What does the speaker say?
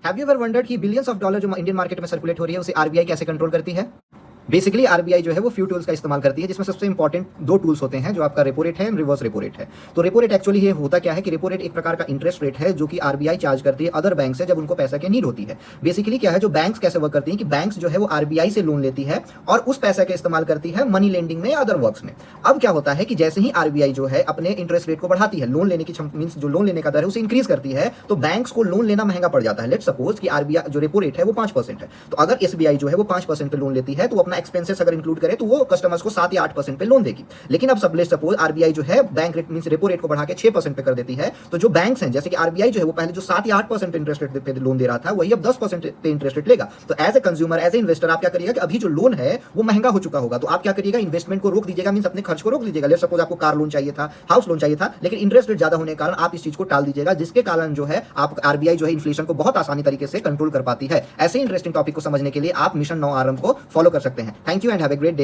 Have you ever wondered कि billions of dollar जो Indian market में सर्कुलेट हो रही है उसे आरबीआई कैसे कंट्रोल करती है? बेसिकली आरबीआई जो है वो फ्यू टूल्स का इस्तेमाल करती है, जिसमें सबसे इंपॉर्टेंट दो टूल्स होते हैं, जो आपका रेपो रेट है, रिवर्स रेपो रेट है। तो रेपो रेट एक्चुअली ये होता क्या है कि रेपो रेट एक प्रकार का इंटरेस्ट रेट है जो कि आरबीआई चार्ज करती है अदर बैंक से जब उनको पैसा की नीड होती है। बेसिकली क्या है, जो बैंक्स कैसे वर्क करती है कि बैंक्स जो है वो आरबीआई से लोन लेती है और उस पैसा का इस्तेमाल करती है मनी लेंडिंग में, अदर वर्क्स में। अब क्या होता है कि जैसे ही आरबीआई जो है अपने इंटरेस्ट रेट को बढ़ाती है, लोन लेने की मींस जो लोन लेने का दर है उसे इंक्रीज करती है, तो बैंक्स को लोन लेना महंगा पड़ जाता है। लेट्स सपोज कि आरबीआई जो रेपो रेट है वो 5% है, तो अगर एसबीआई जो है वो 5% पे लोन लेती है तो अपना एक्सपेंसेस अगर इंक्लूड करे तो वो कस्टमर्स को 7 या 8% पे लोन देगी। लेकिन अब सपोज आरबीआई जो है bank rate means repo rate को बढ़ा के 6% पे कर देती है, तो जो बैंक्स हैं जैसे कि आरबीआई जो है वो पहले जो 7 या 8% इंटरेस्ट रेट पे लोन दे रहा था वही अब 10% पे इंटरेस्ट रेट लेगा। तो as a consumer, as a investor आप क्या करिएगा कि अभी जो लोन है वो महंगा हो चुका होगा, तो आप क्या करिएगा, इन्वेस्टमेंट को रोक दीजिएगा, मींस अपने खर्च को रोक दीजिएगा। लेट्स सपोज आपको कार लोन चाहिए था, हाउस लोन चाहिए था, लेकिन इंटरेस्ट रेट ज्यादा होने के कारण आप इस चीज को टाल दीजिएगा, जिसके कारण जो है आप आरबीआई जो है इन्फ्लेशन को बहुत आसानी तरीके से कंट्रोल कर पाती है। ऐसे इंटरेस्टिंग टॉपिक को समझने के लिए आप मिशन 9 आरएम को फॉलो कर सकते हैं। Thank you and have a great day.